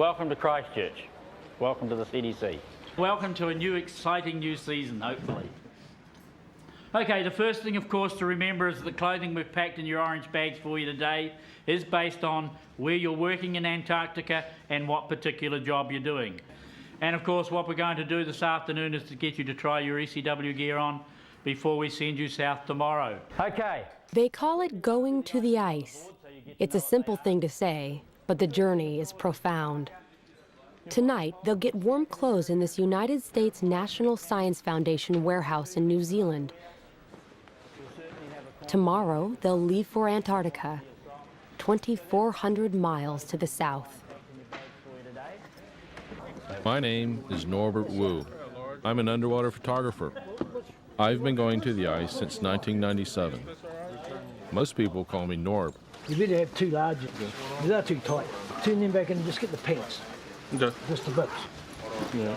Welcome to Christchurch. Welcome to the CDC. Welcome to a new exciting new season, hopefully. Okay, the first thing, of course, to remember is that the clothing we've packed in your orange bags for you today is based on where you're working in Antarctica and what particular job you're doing. And, of course, what we're going to do this afternoon is to get you to try your ECW gear on before we send you south tomorrow. Okay. They call it going to the ice. It's a simple thing to say, but the journey is profound. Tonight, they'll get warm clothes in this United States National Science Foundation warehouse in New Zealand. Tomorrow, they'll leave for Antarctica, 2,400 miles to the south. My name is Norbert Wu. I'm an underwater photographer. I've been going to the ice since 1997. Most people call me Norb. You better have two large ones. They're too tight. Turn them back in and just get the pants. Okay. Just the boots. Yeah.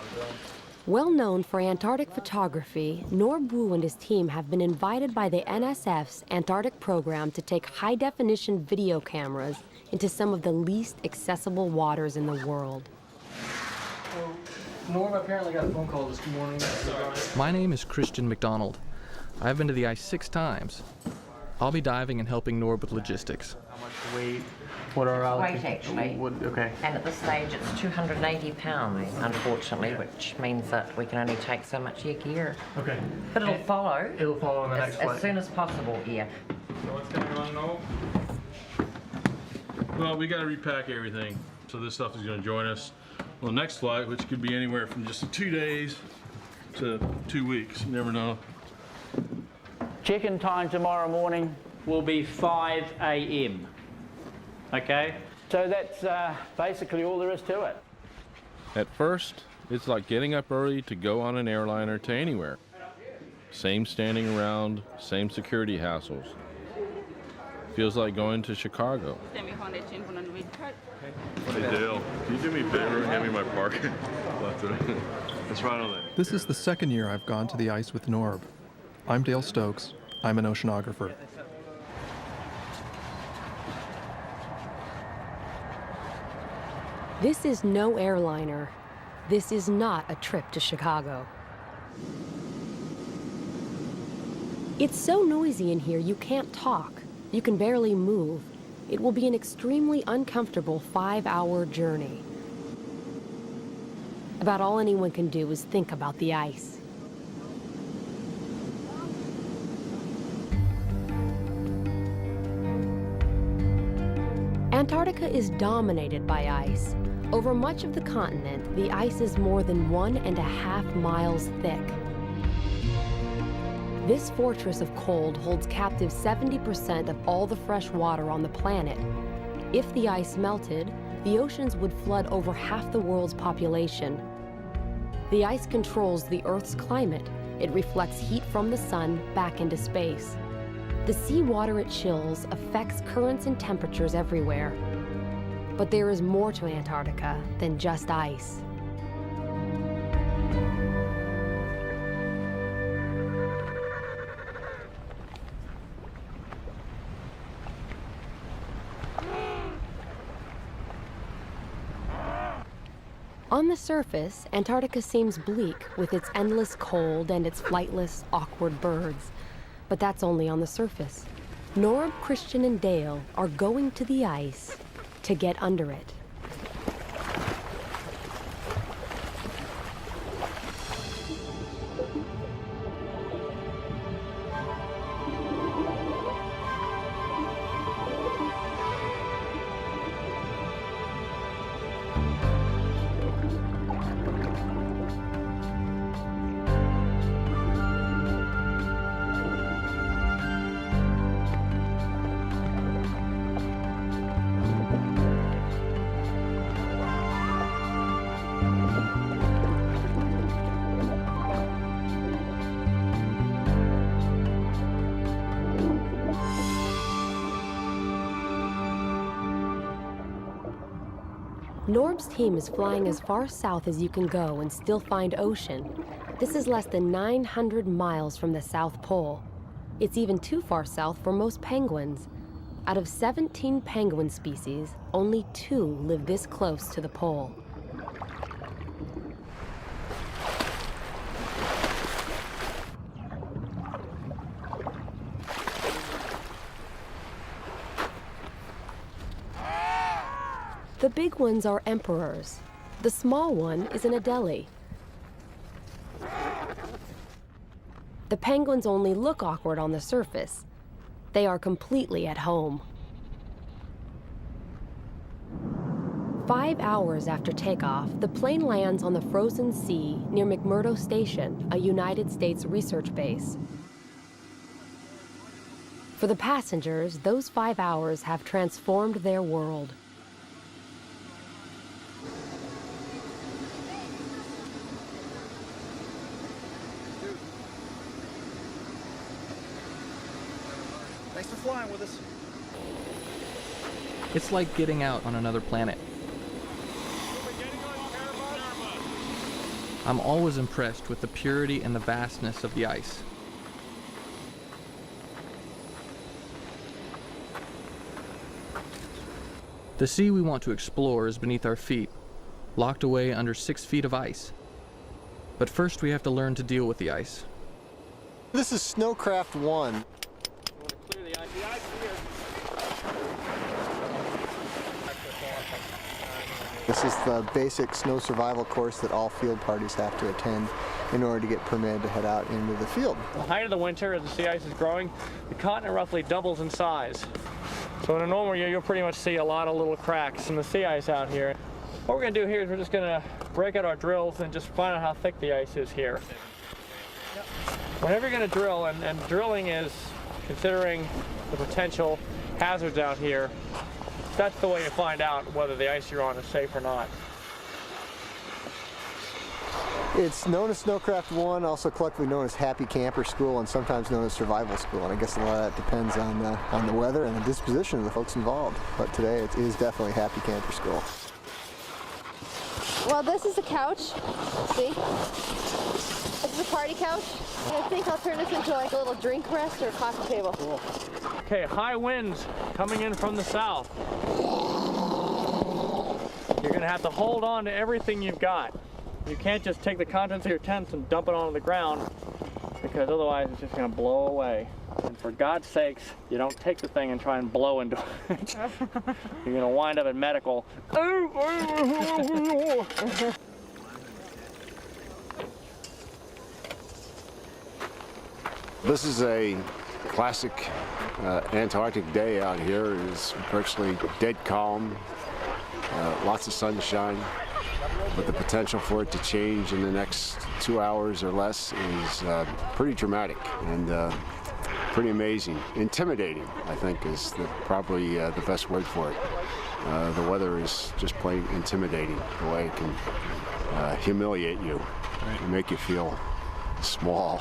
Well known for Antarctic photography, Norb Wu and his team have been invited by the NSF's Antarctic program to take high-definition video cameras into some of the least accessible waters in the world. Norb apparently got a phone call this morning. My name is Christian McDonald. I've been to the ice 6 times. I'll be diving and helping Norb with logistics. How much weight? What are our weight, actually. Okay. And at this stage, it's 280 pounds, unfortunately, which means that we can only take so much of your gear. Okay. But it'll follow. It'll follow on the next flight. As soon as possible, yeah. So what's going on, Noel? Well, we got to repack everything. So this stuff is going to join us on the next flight, which could be anywhere from just 2 days to 2 weeks. You never know. Check-in time tomorrow morning will be 5 a.m. Okay? So that's basically all there is to it. At first, it's like getting up early to go on an airliner to anywhere. Same standing around, same security hassles. Feels like going to Chicago. Hey Dale, can you do me a favor and hand me my parker? That's right on there. This is the second year I've gone to the ice with Norb. I'm Dale Stokes. I'm an oceanographer. This is no airliner. This is not a trip to Chicago. It's so noisy in here you can't talk. You can barely move. It will be an extremely uncomfortable 5-hour journey. About all anyone can do is think about the ice. Antarctica is dominated by ice. Over much of the continent, the ice is more than 1.5 miles thick. This fortress of cold holds captive 70% of all the fresh water on the planet. If the ice melted, the oceans would flood over half the world's population. The ice controls the Earth's climate. It reflects heat from the sun back into space. The seawater it chills affects currents and temperatures everywhere. But there is more to Antarctica than just ice. On the surface, Antarctica seems bleak with its endless cold and its flightless, awkward birds. But that's only on the surface. Norb, Christian, and Dale are going to the ice to get under it. Norb's team is flying as far south as you can go and still find ocean. This is less than 900 miles from the South Pole. It's even too far south for most penguins. Out of 17 penguin species, only 2 live this close to the pole. The big ones are emperors. The small one is an Adelie. The penguins only look awkward on the surface. They are completely at home. 5 hours after takeoff, the plane lands on the frozen sea near McMurdo Station, a United States research base. For the passengers, those 5 hours have transformed their world. Thanks for flying with us. It's like getting out on another planet. I'm always impressed with the purity and the vastness of the ice. The sea we want to explore is beneath our feet, locked away under 6 feet of ice. But first we have to learn to deal with the ice. This is Snowcraft 1. This is the basic snow survival course that all field parties have to attend in order to get permitted to head out into the field. The height of the winter, as the sea ice is growing, the continent roughly doubles in size. So in a normal year, you'll pretty much see a lot of little cracks in the sea ice out here. What we're going to do here is we're just going to break out our drills and just find out how thick the ice is here. Whenever you're going to drill, and drilling is considering the potential hazards out here, that's the way you find out whether the ice you're on is safe or not. It's known as Snowcraft 1, also collectively known as Happy Camper School, and sometimes known as Survival School. And I guess a lot of that depends on the weather and the disposition of the folks involved. But today it is definitely Happy Camper School. Well, this is a couch. See? This is a party couch. I think I'll turn this into like a little drink rest or a coffee table. Cool. Okay, high winds coming in from the south. You're going to have to hold on to everything you've got. You can't just take the contents of your tents and dump it onto the ground, because otherwise it's just going to blow away. And for God's sakes, you don't take the thing and try and blow into it. You're going to wind up in medical. This is a classic Antarctic day out here. It's virtually dead calm, lots of sunshine, but the potential for it to change in the next 2 hours or less is pretty dramatic and pretty amazing. Intimidating, I think, is probably the best word for it. The weather is just plain intimidating, the way it can humiliate you and make you feel small.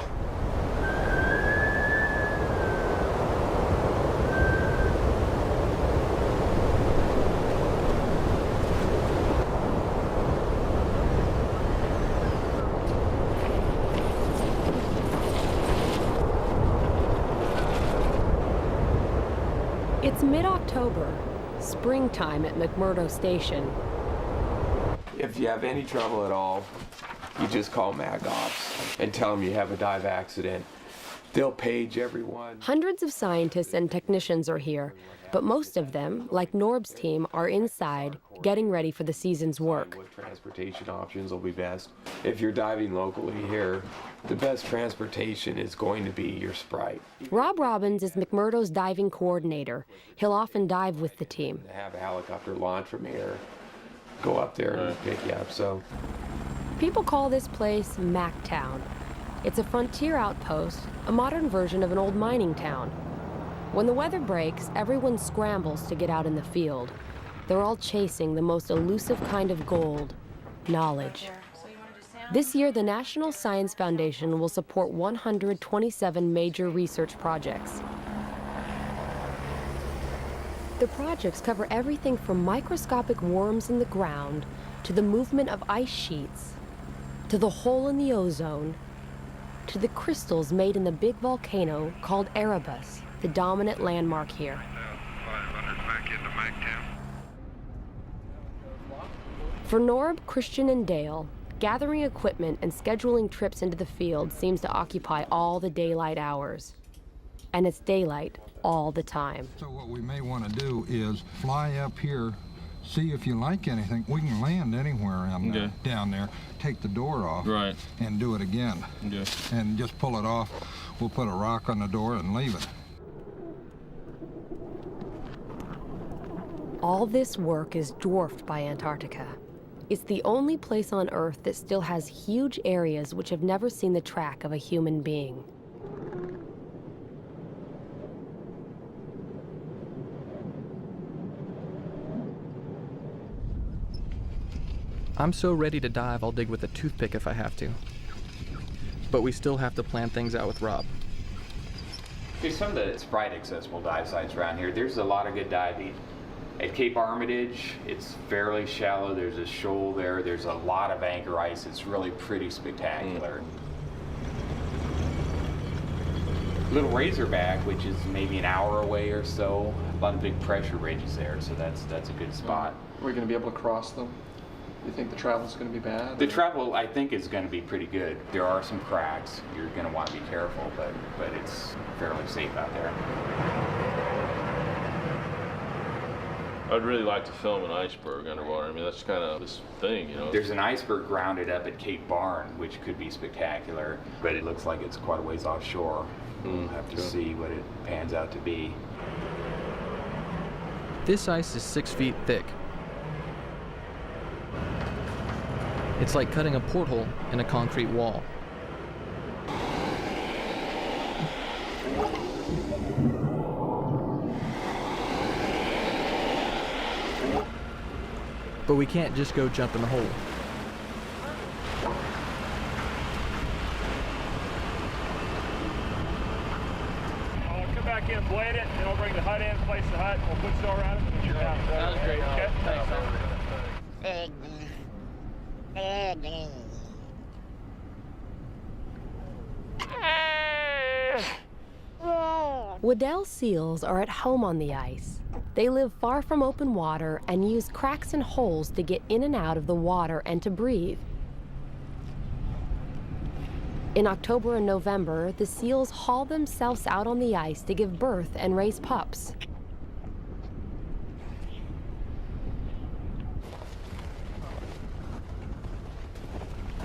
It's mid-October, springtime at McMurdo Station. If you have any trouble at all, you just call MacOps and tell them you have a dive accident. They'll page everyone. Hundreds of scientists and technicians are here, but most of them, like Norb's team, are inside, getting ready for the season's work. What transportation options will be best? If you're diving locally here, the best transportation is going to be your Sprite. Rob Robbins is McMurdo's diving coordinator. He'll often dive with the team. Have a helicopter launch from here, go up there and pick you up. So people call this place Mactown. It's a frontier outpost, a modern version of an old mining town. When the weather breaks, everyone scrambles to get out in the field. They're all chasing the most elusive kind of gold, knowledge. This year, the National Science Foundation will support 127 major research projects. The projects cover everything from microscopic worms in the ground, to the movement of ice sheets, to the hole in the ozone, to the crystals made in the big volcano called Erebus, the dominant landmark here. For Norb, Christian, and Dale, gathering equipment and scheduling trips into the field seems to occupy all the daylight hours. And it's daylight all the time. So what we may want to do is fly up here, see if you like anything. We can land anywhere down there, take the door off, right, and do it again. Okay. And just pull it off. We'll put a rock on the door and leave it. All this work is dwarfed by Antarctica. It's the only place on Earth that still has huge areas which have never seen the track of a human being. I'm so ready to dive I'll dig with a toothpick if I have to. But we still have to plan things out with Rob. There's some of the Sprite accessible dive sites around here. There's a lot of good diving. At Cape Armitage, it's fairly shallow. There's a shoal there. There's a lot of anchor ice. It's really pretty spectacular. Little Razorback, which is maybe an hour away or so, a lot of big pressure ridges there, so that's a good spot. Are we going to be able to cross them? Do you think the travel's going to be bad? The travel, I think, is going to be pretty good. There are some cracks. You're going to want to be careful, but it's fairly safe out there. I'd really like to film an iceberg underwater. I mean, that's kind of this thing, you know. There's an iceberg grounded up at Cape Barn, which could be spectacular, but it looks like it's quite a ways offshore. We'll have to see what it pans out to be. This ice is 6 feet thick. It's like cutting a porthole in a concrete wall. But we can't just go jump in the hole. I'll come back in, blade it, and I'll bring the hut in, place the hut, we'll put snow around it, and you're down. Sounds great. Okay? Thanks. Waddell seals are at home on the ice. They live far from open water and use cracks and holes to get in and out of the water and to breathe. In October and November, the seals haul themselves out on the ice to give birth and raise pups.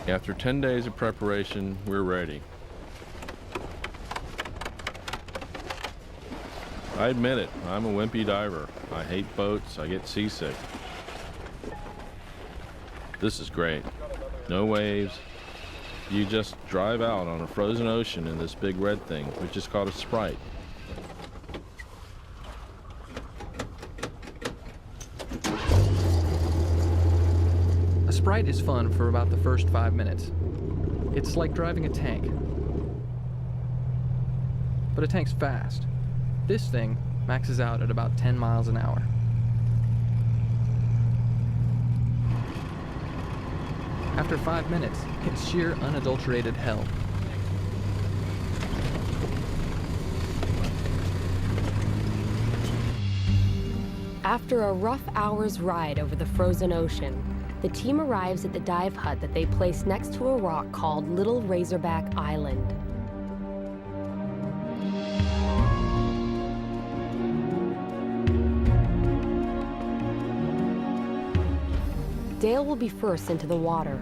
After 10 days of preparation, we're ready. I admit it, I'm a wimpy diver. I hate boats, I get seasick. This is great. No waves. You just drive out on a frozen ocean in this big red thing, which is called a Sprite. A Sprite is fun for about the first 5 minutes. It's like driving a tank. But a tank's fast. This thing maxes out at about 10 miles an hour. After 5 minutes, it's sheer unadulterated hell. After a rough hour's ride over the frozen ocean, the team arrives at the dive hut that they place next to a rock called Little Razorback Island. Dale will be first into the water.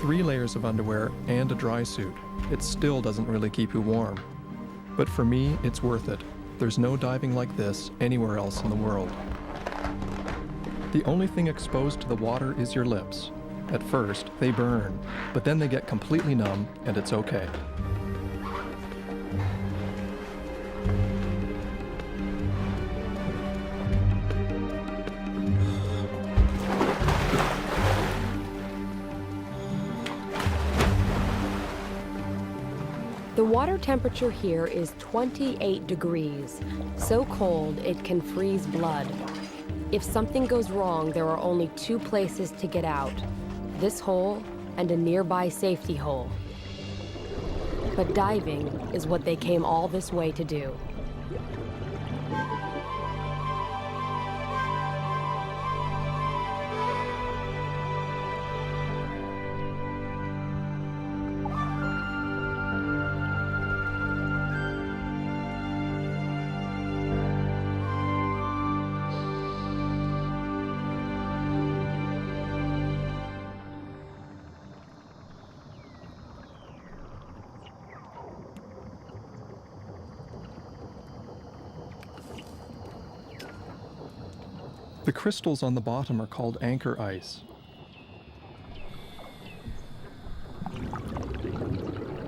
3 layers of underwear and a dry suit. It still doesn't really keep you warm. But for me, it's worth it. There's no diving like this anywhere else in the world. The only thing exposed to the water is your lips. At first, they burn, but then they get completely numb, and it's okay. The water temperature here is 28 degrees, so cold it can freeze blood. If something goes wrong, there are only 2 places to get out, this hole and a nearby safety hole. But diving is what they came all this way to do. The crystals on the bottom are called anchor ice.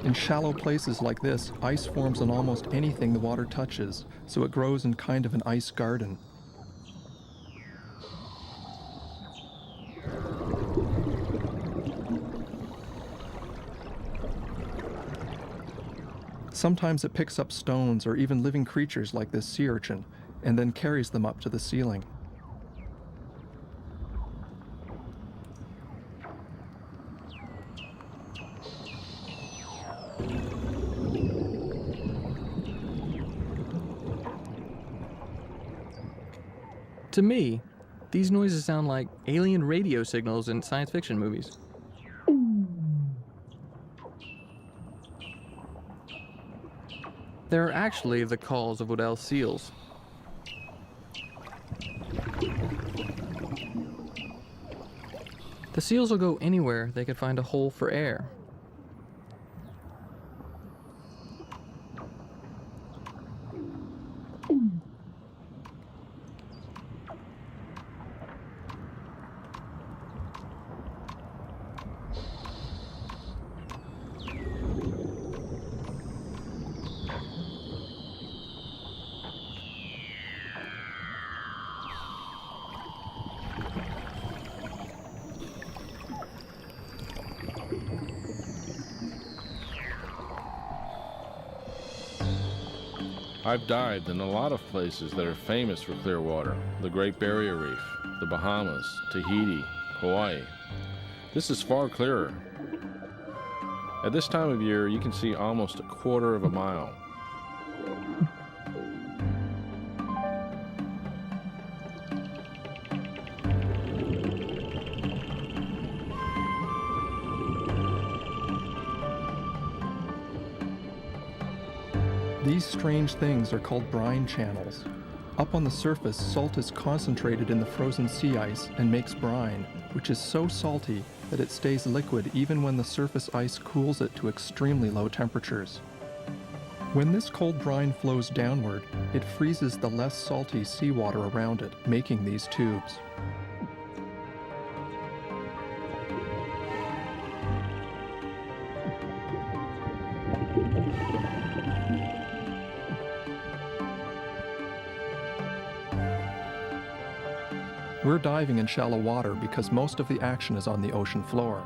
In shallow places like this, ice forms on almost anything the water touches, so it grows in kind of an ice garden. Sometimes it picks up stones or even living creatures like this sea urchin, and then carries them up to the ceiling. To me, these noises sound like alien radio signals in science fiction movies. They're actually the calls of Weddell seals. The seals will go anywhere they can find a hole for air. I've dived in a lot of places that are famous for clear water. The Great Barrier Reef, the Bahamas, Tahiti, Hawaii. This is far clearer. At this time of year, you can see almost a quarter of a mile. These strange things are called brine channels. Up on the surface, salt is concentrated in the frozen sea ice and makes brine, which is so salty that it stays liquid even when the surface ice cools it to extremely low temperatures. When this cold brine flows downward, it freezes the less salty seawater around it, making these tubes. We're diving in shallow water because most of the action is on the ocean floor.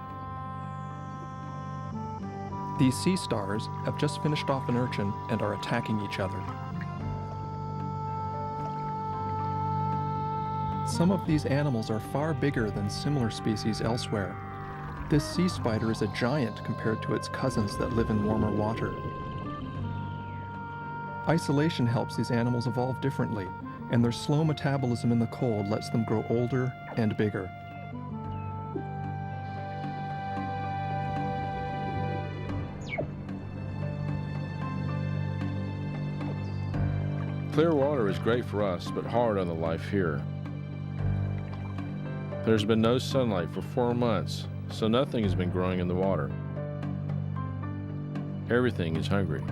These sea stars have just finished off an urchin and are attacking each other. Some of these animals are far bigger than similar species elsewhere. This sea spider is a giant compared to its cousins that live in warmer water. Isolation helps these animals evolve differently, and their slow metabolism in the cold lets them grow older and bigger. Clear water is great for us, but hard on the life here. There's been no sunlight for 4 months, so nothing has been growing in the water. Everything is hungry.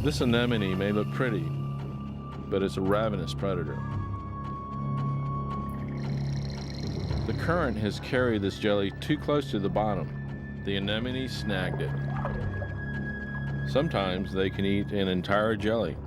This anemone may look pretty, but it's a ravenous predator. The current has carried this jelly too close to the bottom. The anemone snagged it. Sometimes they can eat an entire jelly.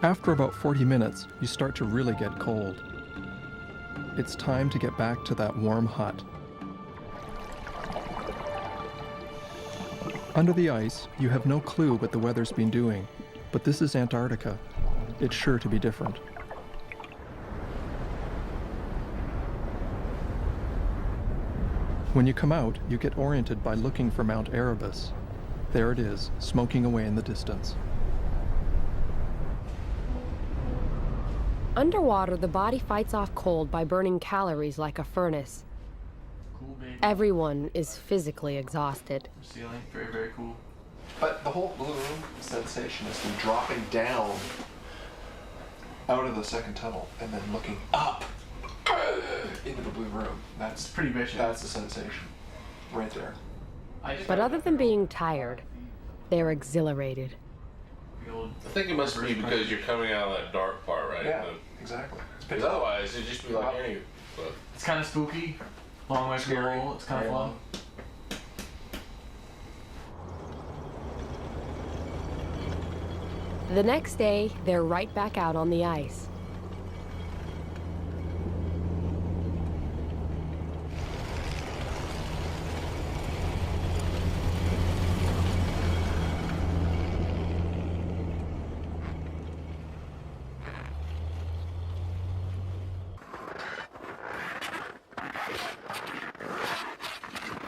After about 40 minutes, you start to really get cold. It's time to get back to that warm hut. Under the ice, you have no clue what the weather's been doing, but this is Antarctica. It's sure to be different. When you come out, you get oriented by looking for Mount Erebus. There it is, smoking away in the distance. Underwater, the body fights off cold by burning calories like a furnace. Cool, baby. Everyone is physically exhausted. Ceiling, very, very cool. But the whole blue room sensation is from dropping down out of the second tunnel and then looking up into the blue room. That's pretty vicious. That's the sensation right there. But other than being tired, they're exhilarated. I think it must be because you're coming out of that dark part, right? Yeah, exactly. Because otherwise, it'd just be like any. But It's kind of spooky. Long way from the hole. It's kind of fun. The next day, they're right back out on the ice.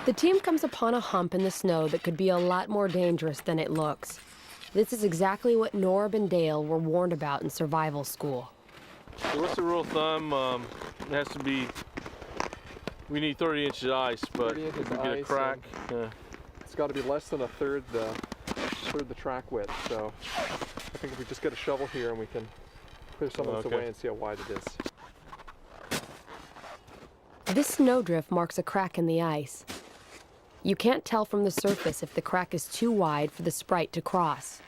The team comes upon a hump in the snow that could be a lot more dangerous than it looks. This is exactly what Norb and Dale were warned about in survival school. So what's the rule of thumb? It has to be, we need 30 inches of ice, but if we get a crack, it's got to be less than a third the track width. So I think if we just get a shovel here and we can clear some of this away and see how wide it is. This snowdrift marks a crack in the ice. You can't tell from the surface if the crack is too wide for the Sprite to cross.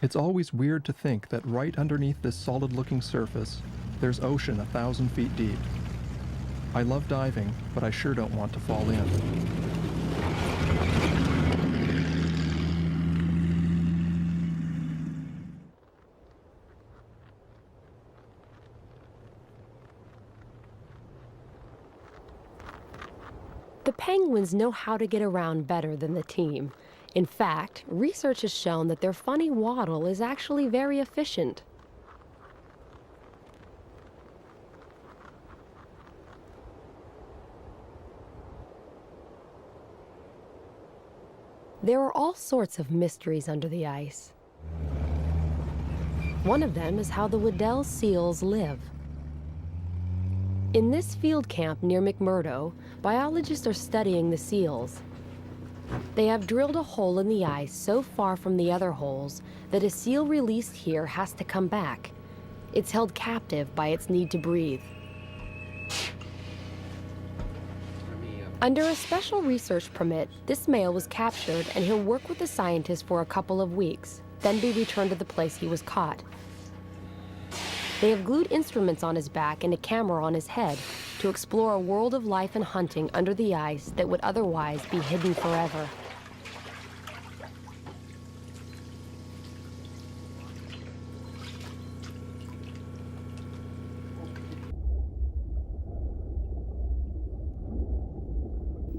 It's always weird to think that right underneath this solid-looking surface, there's ocean 1,000 feet deep. I love diving, but I sure don't want to fall in. The penguins know how to get around better than the team. In fact, research has shown that their funny waddle is actually very efficient. There are all sorts of mysteries under the ice. One of them is how the Weddell seals live. In this field camp near McMurdo, biologists are studying the seals. They have drilled a hole in the ice so far from the other holes that a seal released here has to come back. It's held captive by its need to breathe. Under a special research permit, this male was captured and he'll work with the scientists for a couple of weeks, then be returned to the place he was caught. They have glued instruments on his back and a camera on his head to explore a world of life and hunting under the ice that would otherwise be hidden forever.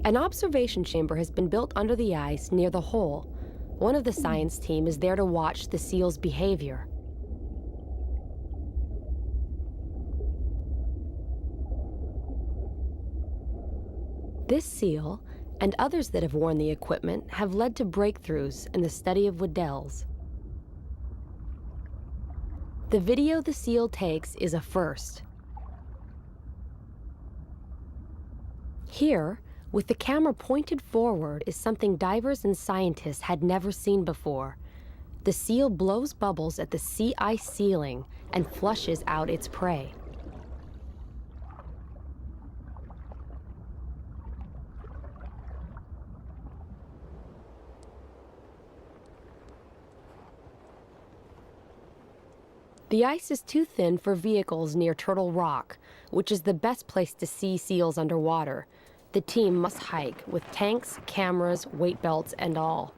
An observation chamber has been built under the ice near the hole. One of the science team is there to watch the seal's behavior. This seal, and others that have worn the equipment, have led to breakthroughs in the study of Weddells. The video the seal takes is a first. Here, with the camera pointed forward, is something divers and scientists had never seen before. The seal blows bubbles at the sea ice ceiling and flushes out its prey. The ice is too thin for vehicles near Turtle Rock, which is the best place to see seals underwater. The team must hike with tanks, cameras, weight belts, and all.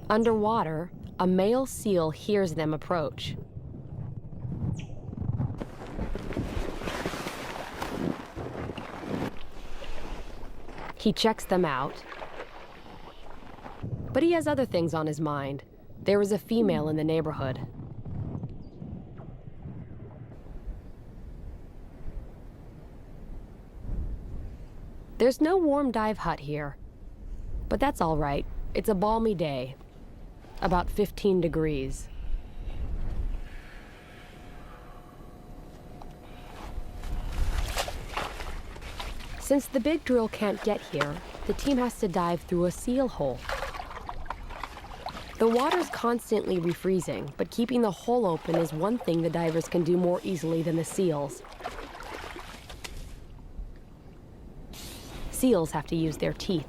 Underwater, a male seal hears them approach. He checks them out, but he has other things on his mind. There is a female in the neighborhood. There's no warm dive hut here, but that's all right. It's a balmy day, about 15 degrees. Since the big drill can't get here, the team has to dive through a seal hole. The water's constantly refreezing, but keeping the hole open is one thing the divers can do more easily than the seals. Seals have to use their teeth.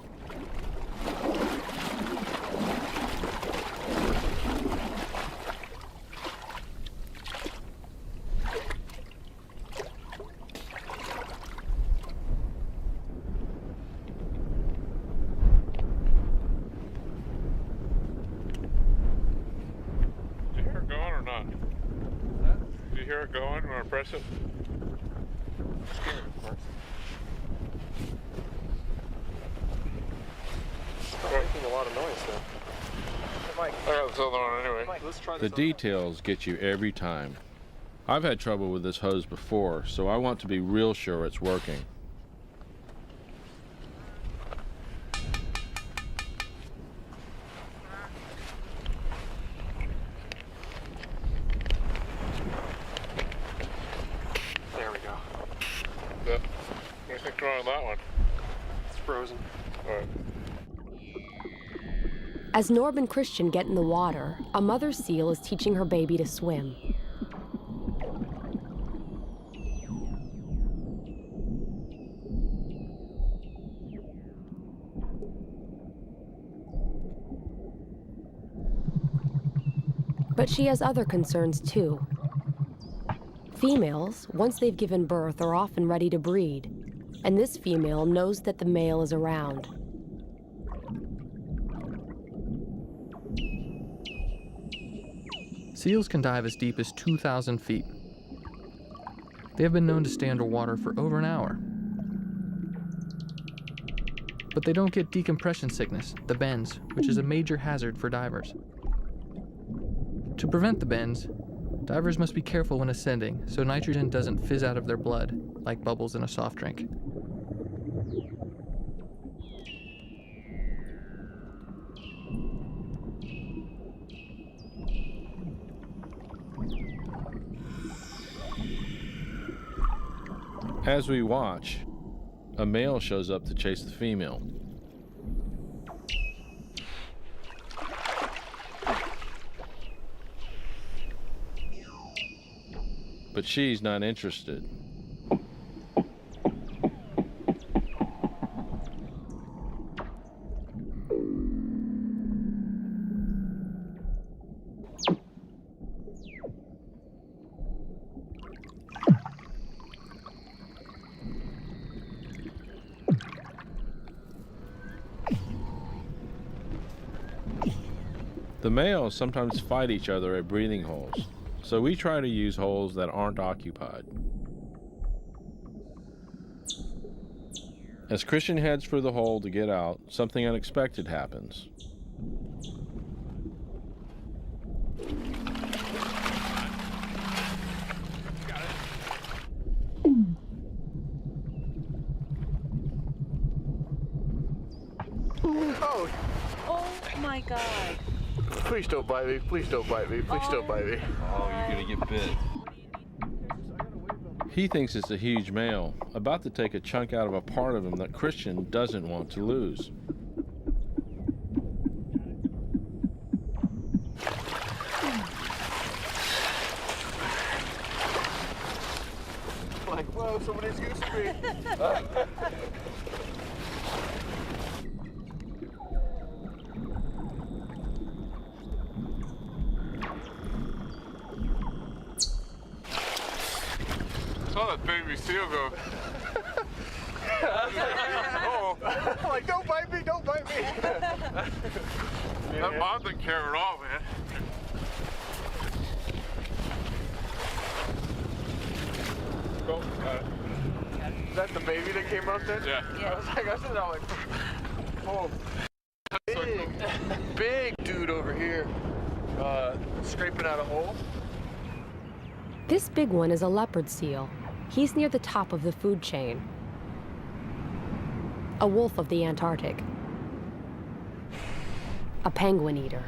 Going, want to press it? Making a lot of noise though. I got this other one anyway. Mike, let's try the this details get you every time. I've had trouble with this hose before, so I want to be real sure it's working. Anything wrong with that one? It's frozen. All right. As Norb and Christian get in the water, a mother seal is teaching her baby to swim. But she has other concerns too. Females, once they've given birth, are often ready to breed, and this female knows that the male is around. Seals can dive as deep as 2,000 feet. They have been known to stay underwater for over an hour. But they don't get decompression sickness, the bends, which is a major hazard for divers. To prevent the bends, divers must be careful when ascending so nitrogen doesn't fizz out of their blood like bubbles in a soft drink. As we watch, a male shows up to chase the female. But she's not interested. The males sometimes fight each other at breathing holes, so we try to use holes that aren't occupied. As Christian heads for the hole to get out, something unexpected happens. Oh! Oh my God! Please don't bite me. Please don't bite me. Please don't bite me. Oh, you're gonna get bit. He thinks it's a huge male, about to take a chunk out of a part of him that Christian doesn't want to lose. Like, whoa, somebody's used to me. Saw that baby seal go. Oh. Like, don't bite me, don't bite me. That mom didn't care at all, man. Is that the baby that came up there? Yeah. I was like, oh, big dude over here, scraping out a hole. This big one is a leopard seal. He's near the top of the food chain. A wolf of the Antarctic. A penguin eater.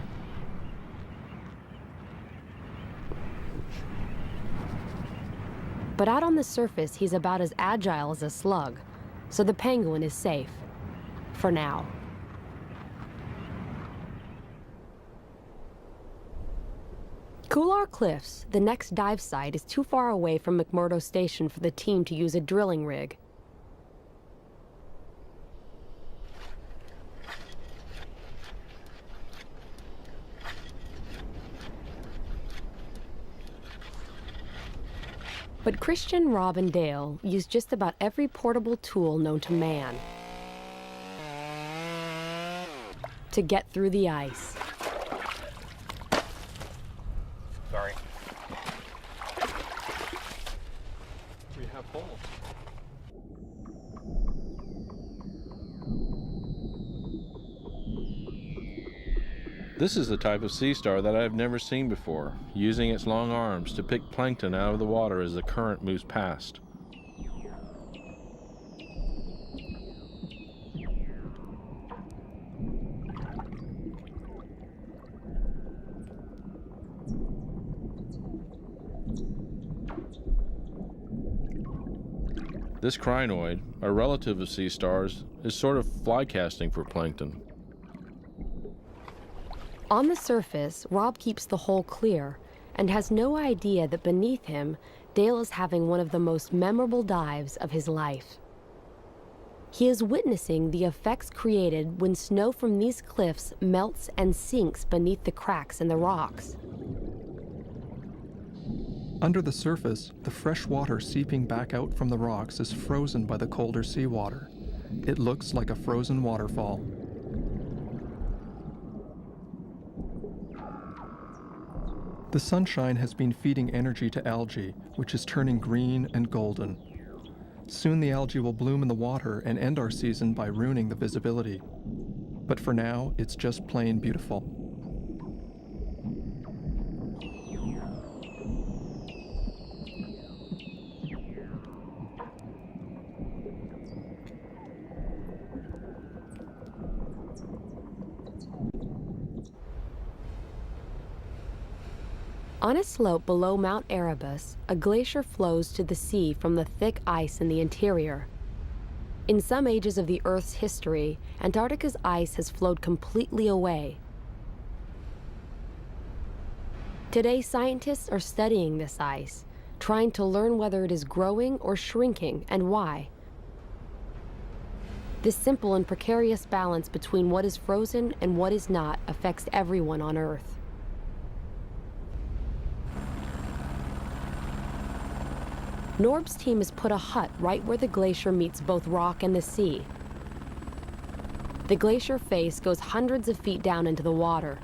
But out on the surface, he's about as agile as a slug, so the penguin is safe. For now. Couloir Cliffs, the next dive site, is too far away from McMurdo Station for the team to use a drilling rig. But Christian, Rob, and Dale use just about every portable tool known to man to get through the ice. Sorry. We have holes. This is the type of sea star that I have never seen before, using its long arms to pick plankton out of the water as the current moves past. This crinoid, a relative of sea stars, is sort of fly casting for plankton. On the surface, Rob keeps the hole clear and has no idea that beneath him, Dale is having one of the most memorable dives of his life. He is witnessing the effects created when snow from these cliffs melts and sinks beneath the cracks in the rocks. Under the surface, the fresh water seeping back out from the rocks is frozen by the colder seawater. It looks like a frozen waterfall. The sunshine has been feeding energy to algae, which is turning green and golden. Soon the algae will bloom in the water and end our season by ruining the visibility. But for now, it's just plain beautiful. On a slope below Mount Erebus, a glacier flows to the sea from the thick ice in the interior. In some ages of the Earth's history, Antarctica's ice has flowed completely away. Today, scientists are studying this ice, trying to learn whether it is growing or shrinking and why. This simple and precarious balance between what is frozen and what is not affects everyone on Earth. Norb's team has put a hut right where the glacier meets both rock and the sea. The glacier face goes hundreds of feet down into the water.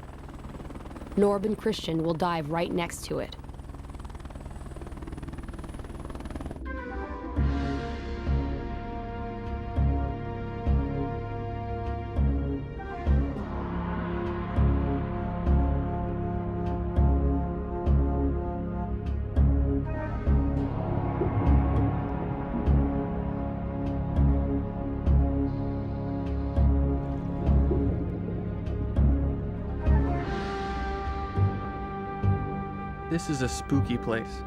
Norb and Christian will dive right next to it. This is a spooky place.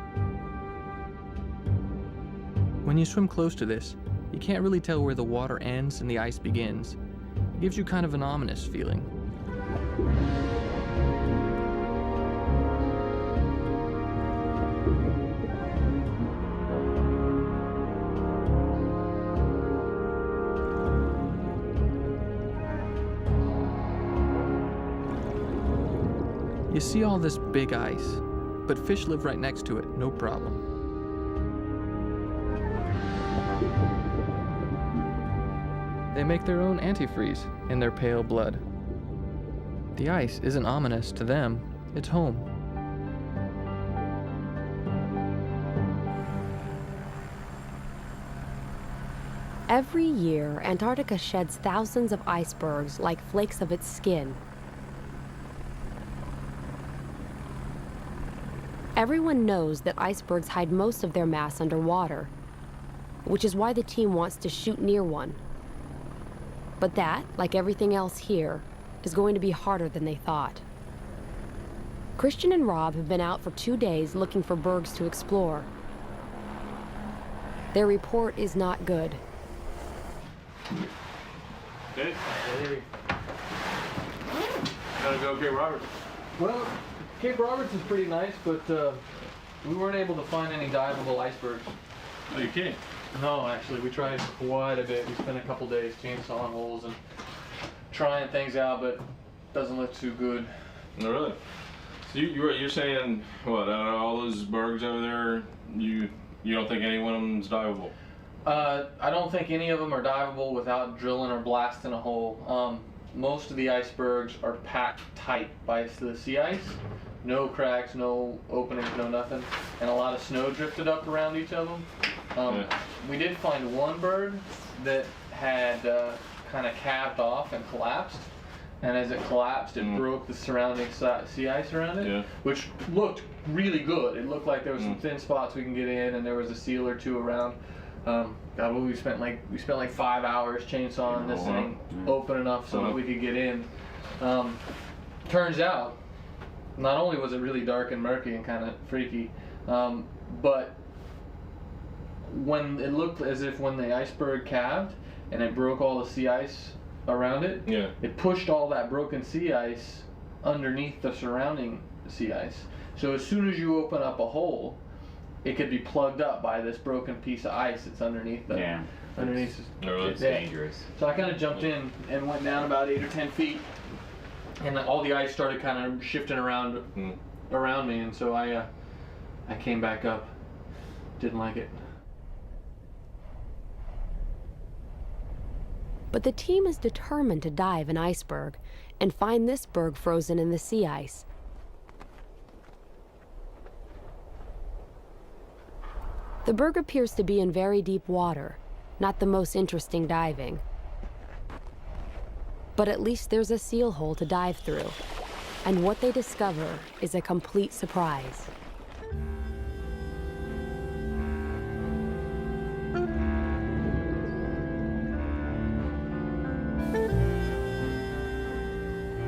When you swim close to this, you can't really tell where the water ends and the ice begins. It gives you kind of an ominous feeling. You see all this big ice, but fish live right next to it, no problem. They make their own antifreeze in their pale blood. The ice isn't ominous to them, it's home. Every year, Antarctica sheds thousands of icebergs like flakes of its skin. Everyone knows that icebergs hide most of their mass underwater, which is why the team wants to shoot near one. But that, like everything else here, is going to be harder than they thought. Christian and Rob have been out for 2 days looking for bergs to explore. Their report is not good. Okay. Gotta go Cape Roberts. Well, Cape Roberts is pretty nice, but we weren't able to find any diveable icebergs. Oh, you kidding? No, actually, we tried quite a bit. We spent a couple days chainsawing holes and trying things out, but it doesn't look too good. No, really? So you're saying, what, out of all those bergs over there, you don't think any one of them's diveable? I don't think any of them are diveable without drilling or blasting a hole. Most of the icebergs are packed tight by the sea ice. No cracks, no openings, no nothing. And a lot of snow drifted up around each of them. We did find one berg that had kind of calved off and collapsed. And as it collapsed, it broke the surrounding sea ice around it, which looked really good. It looked like there was some thin spots we can get in, and there was a seal or two around. God, we spent like 5 hours chainsawing this thing open enough so that we could get in. Turns out, not only was it really dark and murky and kind of freaky, but when it looked as if when the iceberg calved and it broke all the sea ice around it, it pushed all that broken sea ice underneath the surrounding sea ice. So as soon as you open up a hole, it could be plugged up by this broken piece of ice that's underneath the underneath. It's dangerous. So I kind of jumped in and went down about 8 or 10 feet, and all the ice started kind of shifting around around me, and so I came back up. Didn't like it. But the team is determined to dive an iceberg and find this berg frozen in the sea ice. The berg appears to be in very deep water, not the most interesting diving. But at least there's a seal hole to dive through, and what they discover is a complete surprise.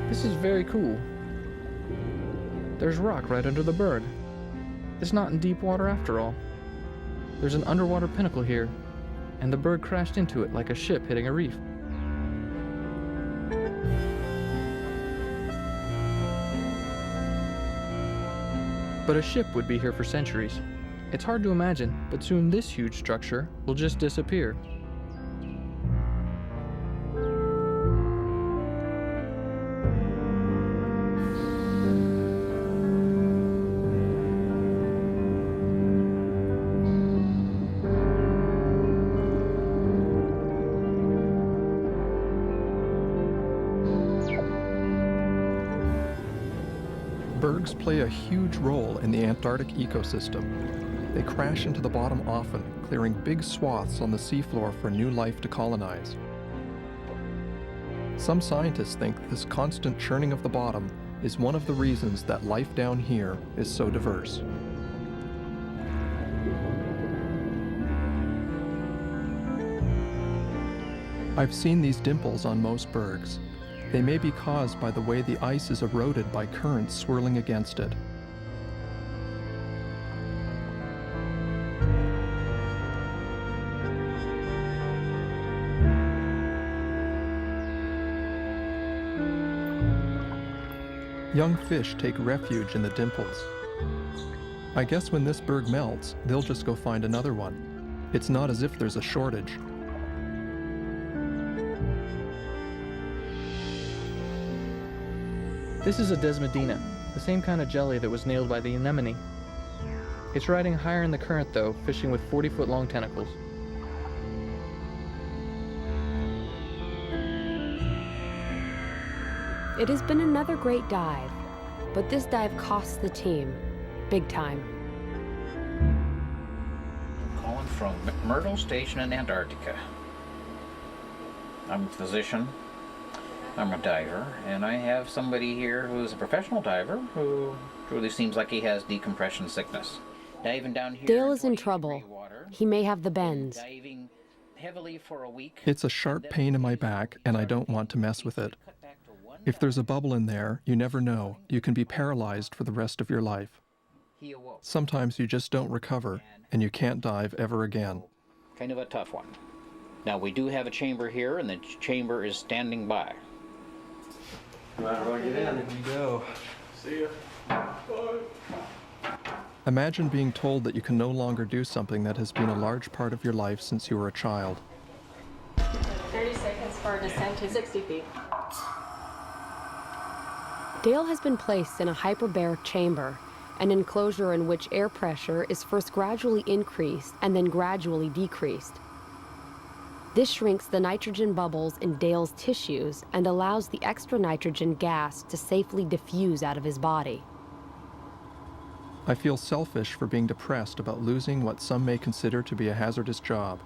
This is very cool. There's rock right under the berg. It's not in deep water after all. There's an underwater pinnacle here, and the berg crashed into it like a ship hitting a reef. But a ship would be here for centuries. It's hard to imagine, but soon this huge structure will just disappear. Bergs play a huge role in the Antarctic ecosystem. They crash into the bottom often, clearing big swaths on the seafloor for new life to colonize. Some scientists think this constant churning of the bottom is one of the reasons that life down here is so diverse. I've seen these dimples on most bergs. They may be caused by the way the ice is eroded by currents swirling against it. Young fish take refuge in the dimples. I guess when this berg melts, they'll just go find another one. It's not as if there's a shortage. This is a desmodina, the same kind of jelly that was nailed by the anemone. It's riding higher in the current though, fishing with 40-foot long tentacles. It has been another great dive, but this dive costs the team big time. I'm calling from McMurdo Station in Antarctica. I'm a physician, I'm a diver, and I have somebody here who's a professional diver who truly seems like he has decompression sickness. Diving down here. Dale is in trouble. He may have the bends. Diving heavily for a week. It's a sharp pain in my back, and I don't want to mess with it. If there's a bubble in there, you never know. You can be paralyzed for the rest of your life. Sometimes you just don't recover, and you can't dive ever again. Kind of a tough one. Now, we do have a chamber here, and the chamber is standing by. Might as well get in. Here we go. See ya. Bye. Imagine being told that you can no longer do something that has been a large part of your life since you were a child. 30 seconds for descent to 60 feet. Dale has been placed in a hyperbaric chamber, an enclosure in which air pressure is first gradually increased and then gradually decreased. This shrinks the nitrogen bubbles in Dale's tissues and allows the extra nitrogen gas to safely diffuse out of his body. I feel selfish for being depressed about losing what some may consider to be a hazardous job.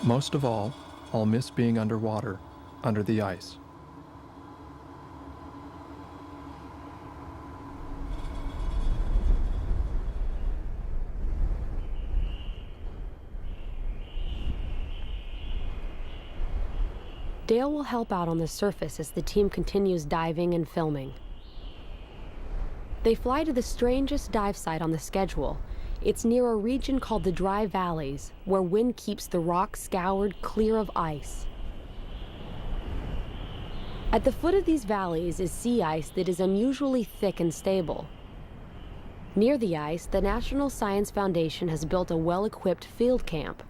Most of all, I'll miss being underwater, under the ice. Dale will help out on the surface as the team continues diving and filming. They fly to the strangest dive site on the schedule. It's near a region called the Dry Valleys, where wind keeps the rock scoured clear of ice. At the foot of these valleys is sea ice that is unusually thick and stable. Near the ice, the National Science Foundation has built a well-equipped field camp.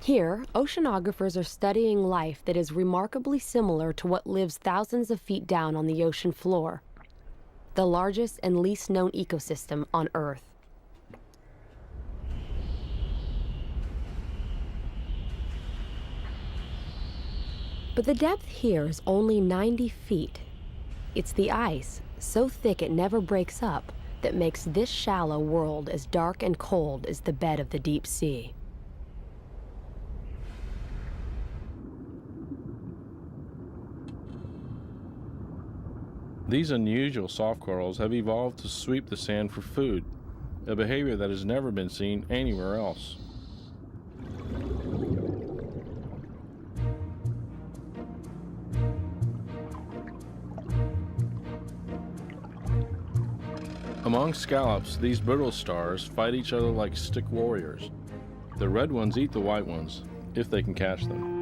Here, oceanographers are studying life that is remarkably similar to what lives thousands of feet down on the ocean floor, the largest and least known ecosystem on Earth. But the depth here is only 90 feet. It's the ice, so thick it never breaks up, that makes this shallow world as dark and cold as the bed of the deep sea. These unusual soft corals have evolved to sweep the sand for food, a behavior that has never been seen anywhere else. Among scallops, these brittle stars fight each other like stick warriors. The red ones eat the white ones, if they can catch them.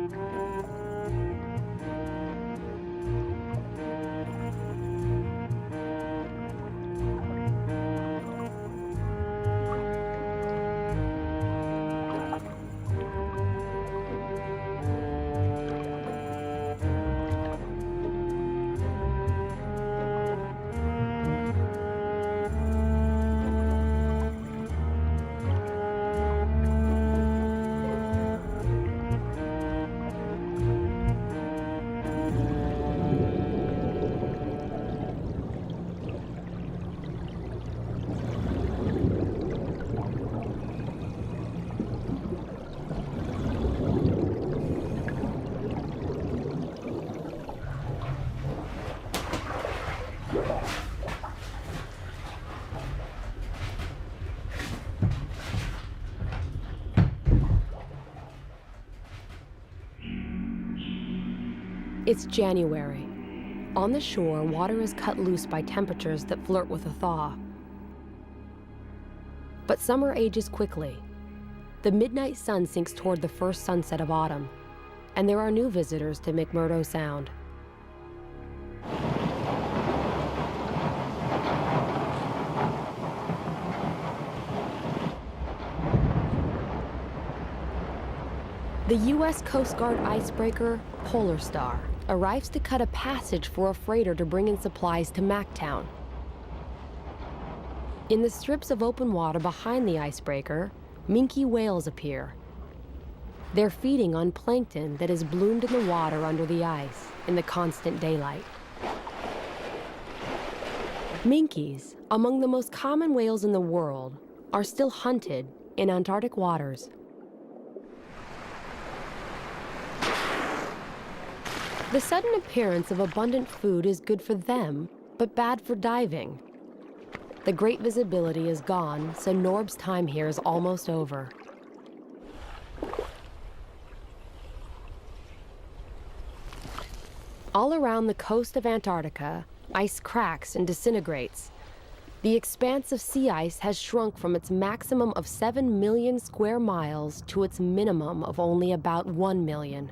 It's January. On the shore, water is cut loose by temperatures that flirt with a thaw. But summer ages quickly. The midnight sun sinks toward the first sunset of autumn, and there are new visitors to McMurdo Sound. The U.S. Coast Guard icebreaker, Polar Star, arrives to cut a passage for a freighter to bring in supplies to Mactown. In the strips of open water behind the icebreaker, minke whales appear. They're feeding on plankton that has bloomed in the water under the ice in the constant daylight. Minkies, among the most common whales in the world, are still hunted in Antarctic waters. The sudden appearance of abundant food is good for them, but bad for diving. The great visibility is gone, so Norb's time here is almost over. All around the coast of Antarctica, ice cracks and disintegrates. The expanse of sea ice has shrunk from its maximum of 7 million square miles to its minimum of only about 1 million.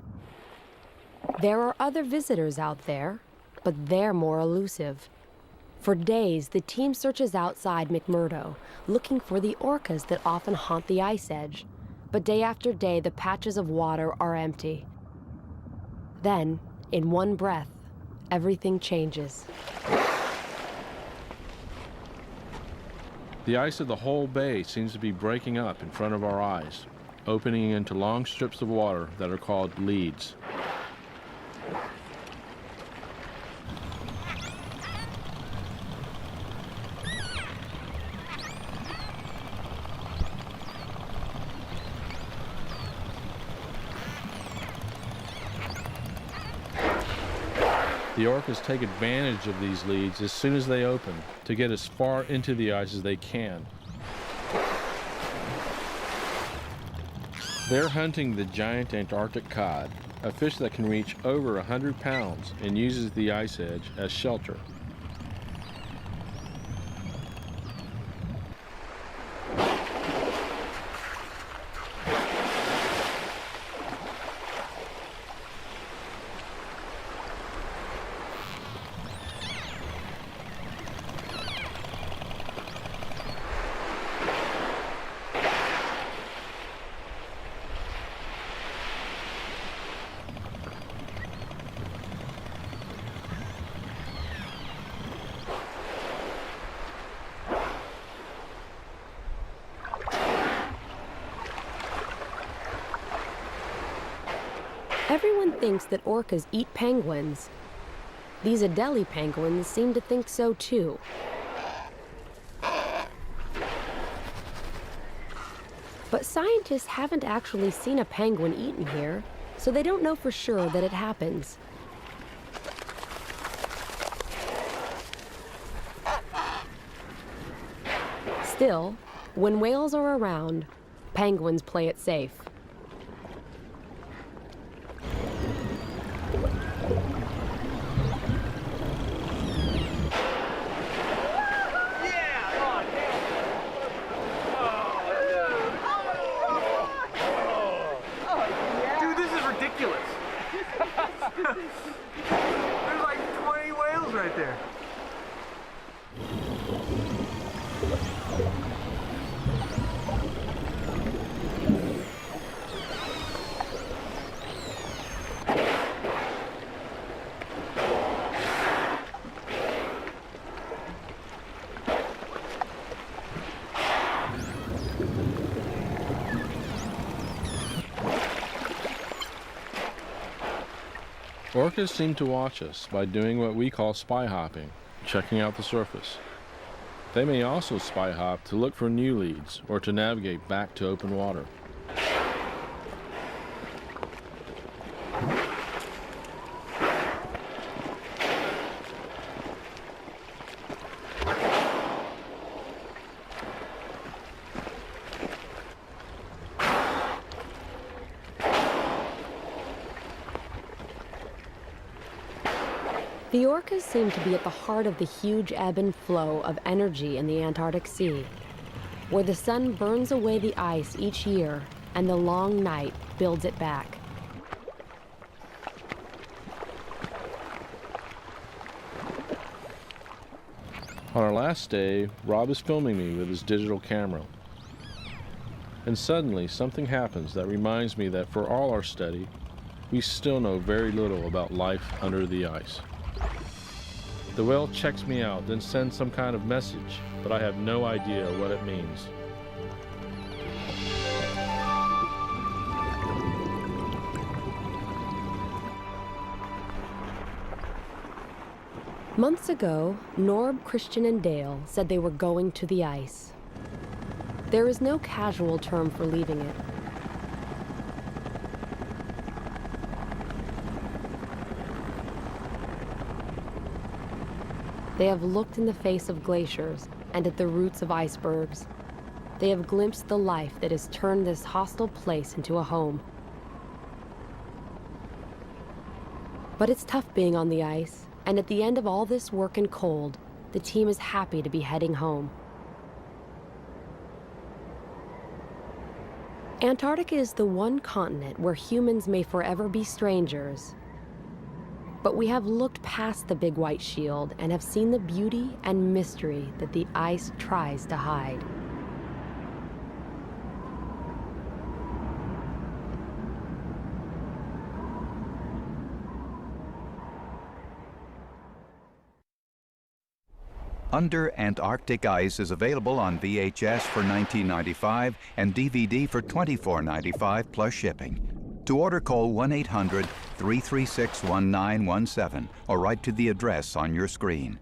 There are other visitors out there, but they're more elusive. For days, the team searches outside McMurdo, looking for the orcas that often haunt the ice edge. But day after day, the patches of water are empty. Then, in one breath, everything changes. The ice of the whole bay seems to be breaking up in front of our eyes, opening into long strips of water that are called leads. The orcas take advantage of these leads as soon as they open to get as far into the ice as they can. They're hunting the giant Antarctic cod, a fish that can reach over 100 pounds and uses the ice edge as shelter. Everyone thinks that orcas eat penguins. These Adelie penguins seem to think so too. But scientists haven't actually seen a penguin eaten here, so they don't know for sure that it happens. Still, when whales are around, penguins play it safe. Dude, this is ridiculous. There's like 20 whales right there. Orcas seem to watch us by doing what we call spy hopping, checking out the surface. They may also spy hop to look for new leads or to navigate back to open water. The orcas seem to be at the heart of the huge ebb and flow of energy in the Antarctic Sea, where the sun burns away the ice each year and the long night builds it back. On our last day, Rob is filming me with his digital camera. And suddenly, something happens that reminds me that for all our study, we still know very little about life under the ice. The whale checks me out, then sends some kind of message, but I have no idea what it means. Months ago, Norb, Christian, and Dale said they were going to the ice. There is no casual term for leaving it. They have looked in the face of glaciers and at the roots of icebergs. They have glimpsed the life that has turned this hostile place into a home. But it's tough being on the ice, and at the end of all this work and cold, the team is happy to be heading home. Antarctica is the one continent where humans may forever be strangers. But we have looked past the big white shield and have seen the beauty and mystery that the ice tries to hide. Under Antarctic Ice is available on VHS for $19.95 and DVD for $24.95 plus shipping. To order, call 1-800-336-1917 or write to the address on your screen.